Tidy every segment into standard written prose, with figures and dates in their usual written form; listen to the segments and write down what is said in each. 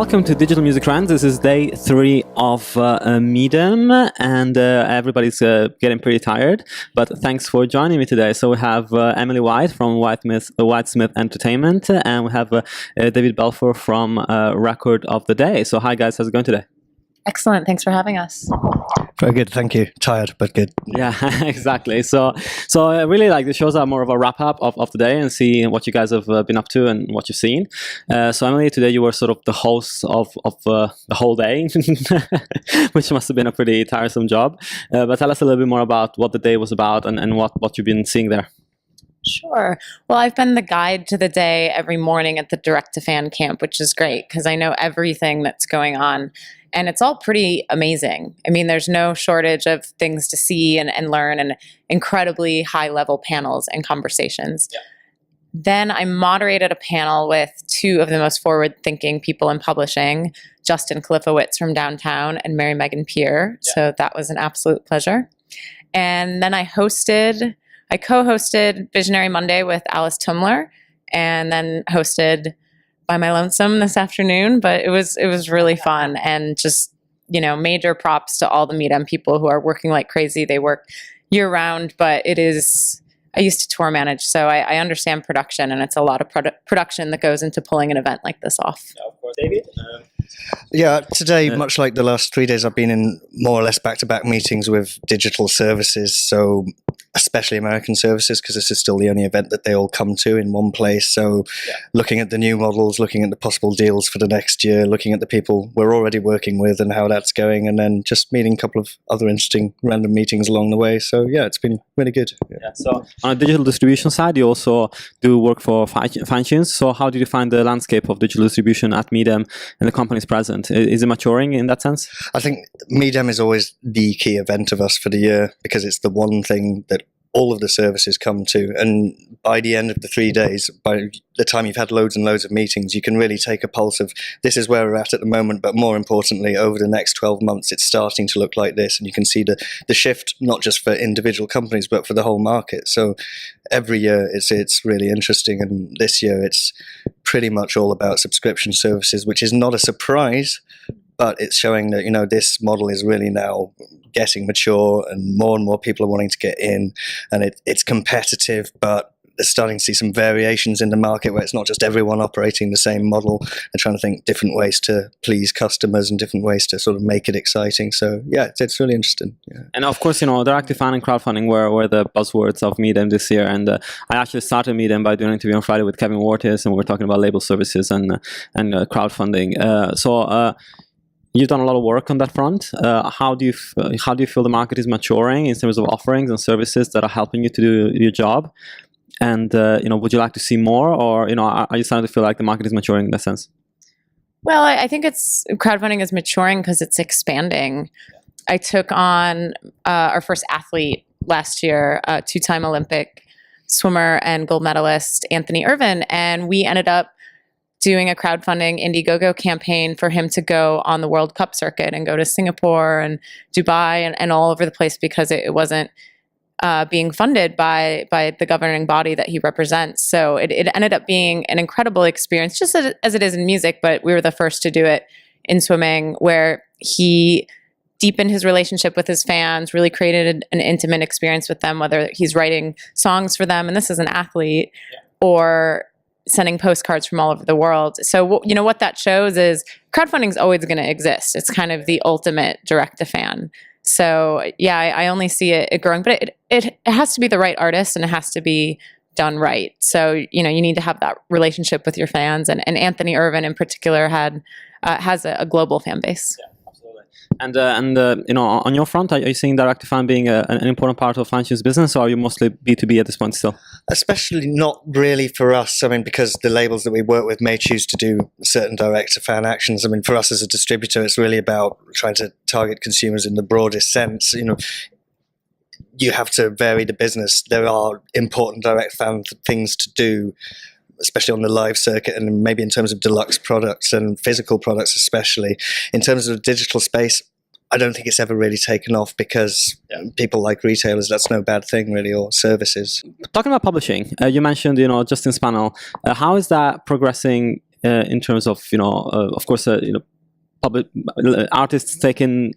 welcome to Digital Music Trends. This is day 3 of Midem, and everybody's getting pretty tired, but thanks for joining me today. So we have Emily White from Whitesmith Entertainment, and we have David Balfour from Record of the Day. So hi guys, how's it going today? Excellent, thanks for having us. Very good, thank you. Tired, but good. Yeah, exactly. So I really like the shows are more of a wrap up of the day and see what you guys have been up to and what you've seen. So Emily, today you were sort of the host of the whole day, which must have been a pretty tiresome job. But tell us a little bit more about what the day was about and what you've been seeing there. Sure. Well, I've been the guide to the day every morning at the direct-to-fan camp, which is great because I know everything that's going on. And it's all pretty amazing. I mean, there's no shortage of things to see and learn and incredibly high-level panels and conversations. Yeah. Then I moderated a panel with 2 of the most forward-thinking people in publishing, Justin Kalifowitz from Downtown and Mary Megan Peer. Yeah. So that was an absolute pleasure. And then I co-hosted Visionary Monday with Alice Tumler, and then hosted by my lonesome this afternoon, but it was really fun, and just, you know, major props to all the Midem people who are working like crazy. They work year round, but I used to tour manage, so I understand production, and it's a lot of production that goes into pulling an event like this off. Yeah, of course, David. Yeah, today, much like the last 3 days, I've been in more or less back-to-back meetings with digital services, so especially American services, because this is still the only event that they all come to in one place. So looking at the new models, looking at the possible deals for the next year, looking at the people we're already working with and how that's going, and then just meeting a couple of other interesting random meetings along the way. So yeah, it's been really good. Yeah. So on a digital distribution side, you also do work for functions. So how did you find the landscape of digital distribution at Midem and the company's present? Is it maturing in that sense? I think Midem is always the key event of us for the year, because it's the one thing that all of the services come to, and by the end of the 3 days, by the time you've had loads and loads of meetings, you can really take a pulse of this is where we're at the moment, but more importantly, over the next 12 months, it's starting to look like this, and you can see the shift, not just for individual companies, but for the whole market. So every year it's really interesting, and this year it's pretty much all about subscription services, which is not a surprise, but it's showing that, you know, this model is really now getting mature, and more people are wanting to get in, and it's competitive, but they're starting to see some variations in the market where it's not just everyone operating the same model. They're trying to think different ways to please customers and different ways to sort of make it exciting. So yeah, it's really interesting. Yeah. And of course, you know, direct fan and crowdfunding were the buzzwords of Midem this year. And I actually started Midem by doing an interview on Friday with Kevin Wartis, and we were talking about label services and crowdfunding. You've done a lot of work on that front. How do you feel the market is maturing in terms of offerings and services that are helping you to do your job? And you know, would you like to see more, or you know, are you starting to feel like the market is maturing in that sense? Well, I think crowdfunding is maturing because it's expanding. I took on our first athlete last year, 2-time Olympic swimmer and gold medalist Anthony Irvin, and we ended up doing a crowdfunding Indiegogo campaign for him to go on the World Cup circuit and go to Singapore and Dubai and all over the place, because it wasn't being funded by the governing body that he represents. So it ended up being an incredible experience, just as it is in music, but we were the first to do it in swimming, where he deepened his relationship with his fans, really created an intimate experience with them, whether he's writing songs for them, and this is an athlete, or sending postcards from all over the world. So, you know, what that shows is crowdfunding is always going to exist. It's kind of the ultimate direct-to-fan. So, yeah, I only see it growing, but it has to be the right artist, and it has to be done right. So, you know, you need to have that relationship with your fans, and Anthony Irvin in particular has a global fan base. Yeah. And you know, on your front, are you seeing direct-to-fan being an important part of functions business, or are you mostly B2B at this point still? Especially not really for us. I mean, because the labels that we work with may choose to do certain direct-to-fan actions. I mean, for us as a distributor, it's really about trying to target consumers in the broadest sense. You know, you have to vary the business. There are important direct-fan things to do, especially on the live circuit, and maybe in terms of deluxe products and physical products especially. In terms of the digital space, I don't think it's ever really taken off, because people like retailers, that's no bad thing really, or services. Talking about publishing, you mentioned, you know, Justin's panel. How is that progressing in terms of of course artists taking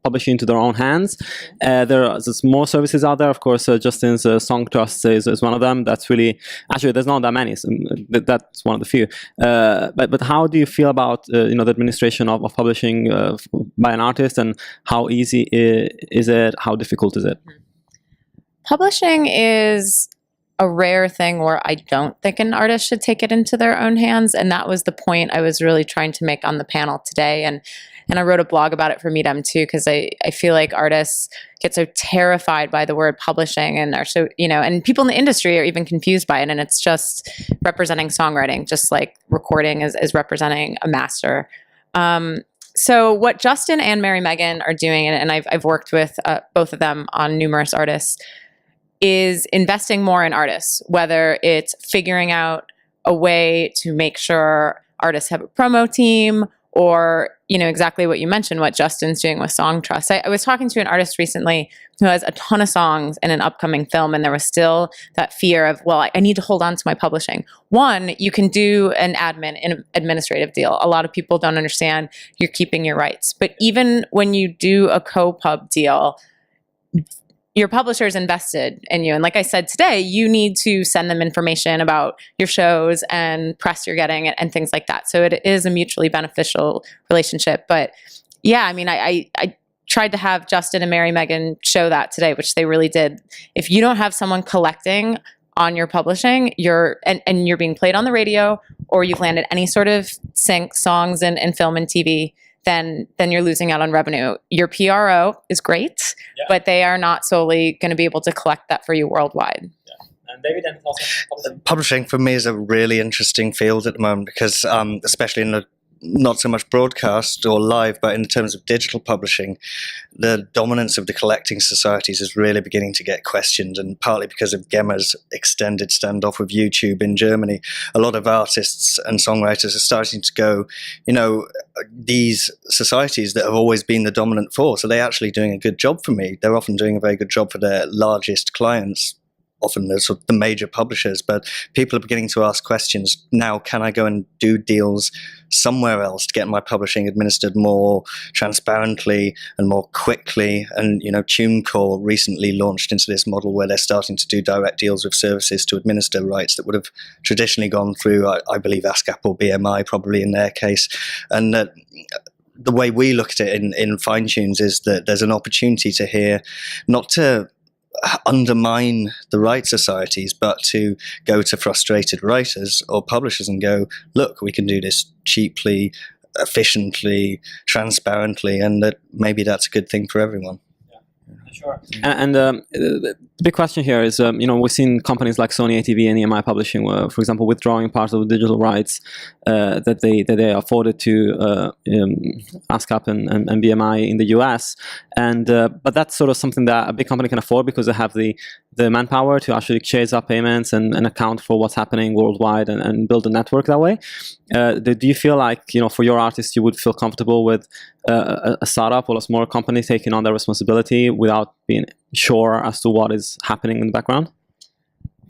publishing into their own hands. There's more services out there. Of course, Justin's Song Trust is one of them. That's really, actually, there's not that many. So that's one of the few. But how do you feel about the administration of publishing by an artist, and how easy is it? How difficult is it? Publishing is a rare thing where I don't think an artist should take it into their own hands, and that was the point I was really trying to make on the panel today. And I wrote a blog about it for Midem too, because I feel like artists get so terrified by the word publishing, and are so, and people in the industry are even confused by it. And it's just representing songwriting, just like recording is representing a master. So what Justin and Mary Megan are doing, and I've worked with both of them on numerous artists, is investing more in artists, whether it's figuring out a way to make sure artists have a promo team, or exactly what you mentioned, what Justin's doing with Song Trust. I was talking to an artist recently who has a ton of songs in an upcoming film, and there was still that fear of, well, I need to hold on to my publishing. One, you can do an administrative deal. A lot of people don't understand you're keeping your rights. But even when you do a co-pub deal, your publisher is invested in you. And like I said today, you need to send them information about your shows and press you're getting and things like that. So it is a mutually beneficial relationship. But yeah, I mean, I tried to have Justin and Mary Megan show that today, which they really did. If you don't have someone collecting on your publishing, you're being played on the radio, or you've landed any sort of sync songs in film and TV, then you're losing out on revenue. Your PRO is great, but they are not solely going to be able to collect that for you worldwide. Yeah. And David, and also publishing for me is a really interesting field at the moment, because especially in the not so much broadcast or live, but in terms of digital publishing, the dominance of the collecting societies is really beginning to get questioned, and partly because of GEMA's extended standoff with YouTube in Germany. A lot of artists and songwriters are starting to go, these societies that have always been the dominant force, are they actually doing a good job for me? They're often doing a very good job for their largest clients, often the major publishers, but people are beginning to ask questions now. Can I go and do deals somewhere else to get my publishing administered more transparently and more quickly? And TuneCore recently launched into this model where they're starting to do direct deals with services to administer rights that would have traditionally gone through, I believe, ASCAP or BMI, probably in their case. And the way we look at it in Fine Tunes is that there's an opportunity to hear, not to undermine the right societies, but to go to frustrated writers or publishers and go, look, we can do this cheaply, efficiently, transparently, and that maybe that's a good thing for everyone. Sure. And the big question here is, we've seen companies like Sony ATV and EMI Publishing, for example, withdrawing part of the digital rights that they afforded to ASCAP and BMI in the US. And but that's sort of something that a big company can afford, because they have the manpower to actually chase up payments and account for what's happening worldwide and build a network that way. Do you feel like, for your artist, you would feel comfortable with a startup or a smaller company taking on that responsibility without being sure as to what is happening in the background?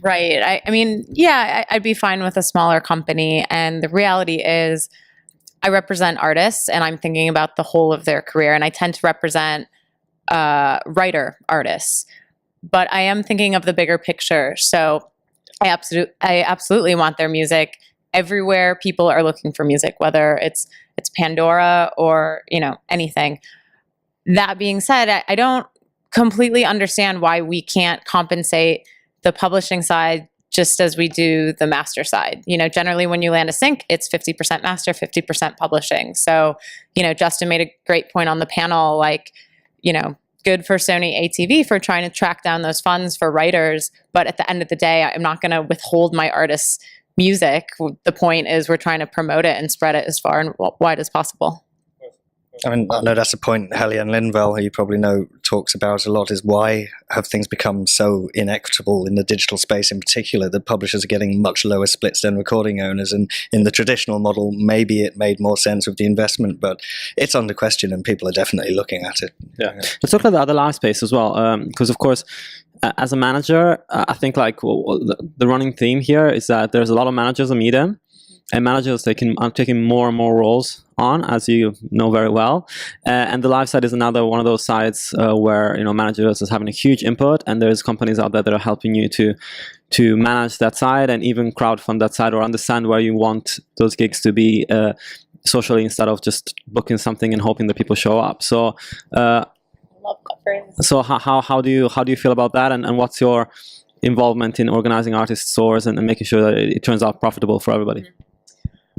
Right. I mean, yeah, I'd be fine with a smaller company. And the reality is, I represent artists, and I'm thinking about the whole of their career. And I tend to represent writer artists, but I am thinking of the bigger picture. So I absolutely want their music everywhere people are looking for music, whether it's Pandora or anything. That being said, I don't completely understand why we can't compensate the publishing side just as we do the master side. Generally when you land a sync, it's 50% master, 50% publishing. So, Justin made a great point on the panel, like, good for Sony ATV for trying to track down those funds for writers. But at the end of the day, I'm not going to withhold my artists' music. The point is we're trying to promote it and spread it as far and wide as possible. I know that's a point Helene Lindvall, who you probably know, talks about a lot, is why have things become so inequitable in the digital space in particular, that publishers are getting much lower splits than recording owners. And in the traditional model, maybe it made more sense with the investment, but it's under question and people are definitely looking at it. Yeah. Let's talk about the other live space as well, because of course, as a manager, I think the running theme here is that there's a lot of managers in Midem. and managers are taking more and more roles on, as you know very well. And the live side is another one of those sides where managers is having a huge input, and there's companies out there that are helping you to manage that side and even crowdfund that side, or understand where you want those gigs to be socially, instead of just booking something and hoping that people show up. So Love that phrase. so how do you feel about that, and what's your involvement in organizing artist tours and making sure that it turns out profitable for everybody?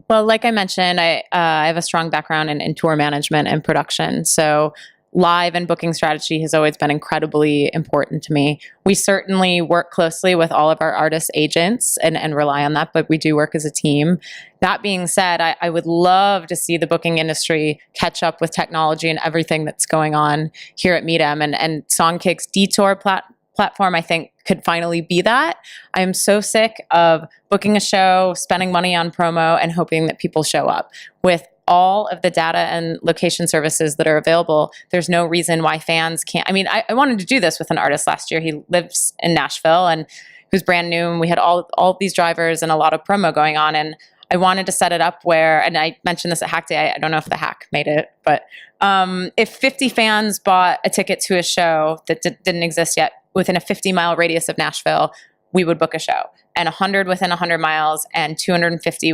Well, like I mentioned, I have a strong background in tour management and production. So live and booking strategy has always been incredibly important to me. We certainly work closely with all of our artist agents and rely on that, but we do work as a team. That being said, I would love to see the booking industry catch up with technology and everything that's going on here at Midem, and Songkick's Detour platform, I think, could finally be that. I am so sick of booking a show, spending money on promo, and hoping that people show up. With all of the data and location services that are available, there's no reason why fans can't. I mean, I wanted to do this with an artist last year. He lives in Nashville and he was brand new, and we had all these drivers and a lot of promo going on. And I wanted to set it up where, and I mentioned this at Hack Day, I don't know if the hack made it, but if 50 fans bought a ticket to a show that didn't exist yet within a 50-mile radius of Nashville, we would book a show. And 100 within 100 miles and 250,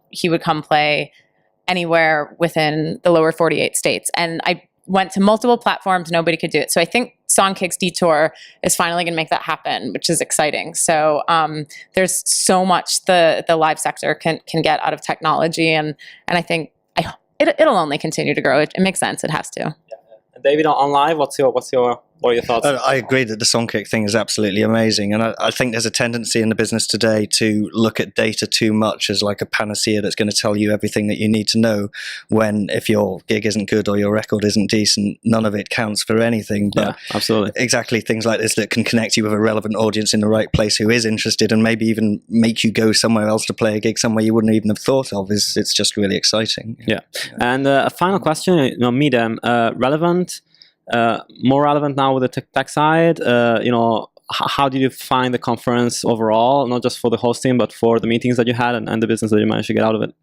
he would come play anywhere within the lower 48 states. And I went to multiple platforms, nobody could do it. So I think Songkick's Detour is finally going to make that happen, which is exciting. So there's so much the live sector can get out of technology, and I think it'll only continue to grow. It makes sense. It has to. And David, on live, what are your thoughts? I agree that the Songkick thing is absolutely amazing, and I think there's a tendency in the business today to look at data too much as like a panacea that's going to tell you everything that you need to know, when if your gig isn't good or your record isn't decent, none of it counts for anything. But yeah, absolutely. Exactly, things like this that can connect you with a relevant audience in the right place who is interested, and maybe even make you go somewhere else to play a gig somewhere you wouldn't even have thought of, it's just really exciting. Yeah. And a final question, Midem, relevant, more relevant now with the tech side. How did you find the conference overall, not just for the hosting, but for the meetings that you had and the business that you managed to get out of it?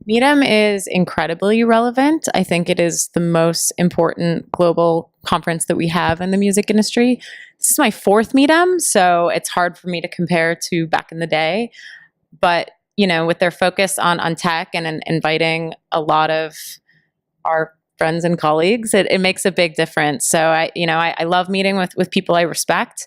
Midem is incredibly relevant. I think it is the most important global conference that we have in the music industry. This is my 4th Midem, so it's hard for me to compare to back in the day. But, with their focus on tech and inviting a lot of our friends and colleagues, it makes a big difference. So I love meeting with people I respect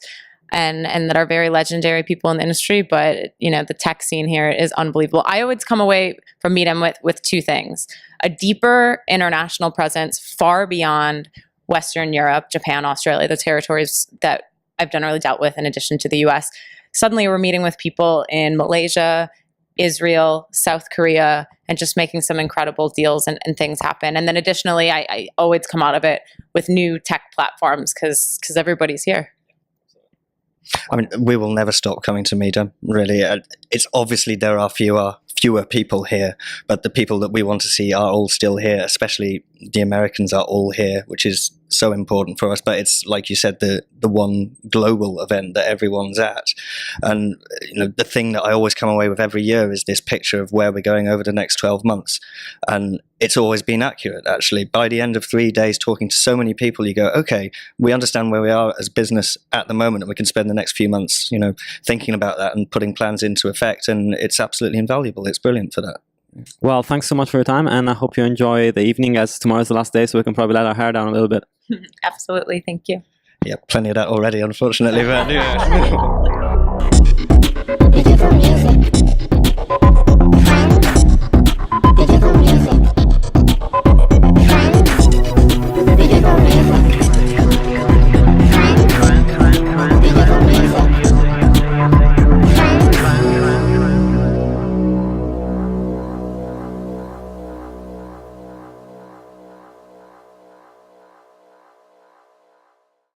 and that are very legendary people in the industry, but the tech scene here is unbelievable. I always come away from Midem with 2 things: a deeper international presence far beyond Western Europe, Japan, Australia, the territories that I've generally dealt with in addition to the US. Suddenly we're meeting with people in Malaysia, Israel, South Korea, and just making some incredible deals and things happen. And then additionally, I always come out of it with new tech platforms because everybody's here. I mean, we will never stop coming to Midem, really. It's obviously there are fewer people here, but the people that we want to see are all still here, especially the Americans are all here, which is so important for us. But it's, like you said, the one global event that everyone's at. And the thing that I always come away with every year is this picture of where we're going over the next 12 months. And it's always been accurate, actually. By the end of 3 days talking to so many people, you go, okay, we understand where we are as business at the moment, and we can spend the next few months, thinking about that and putting plans into effect. And it's absolutely invaluable. It's brilliant for that. Well, thanks so much for your time, and I hope you enjoy the evening, as tomorrow's the last day, so we can probably let our hair down a little bit. Absolutely. Thank you. Yeah, plenty of that already, unfortunately. But, yeah.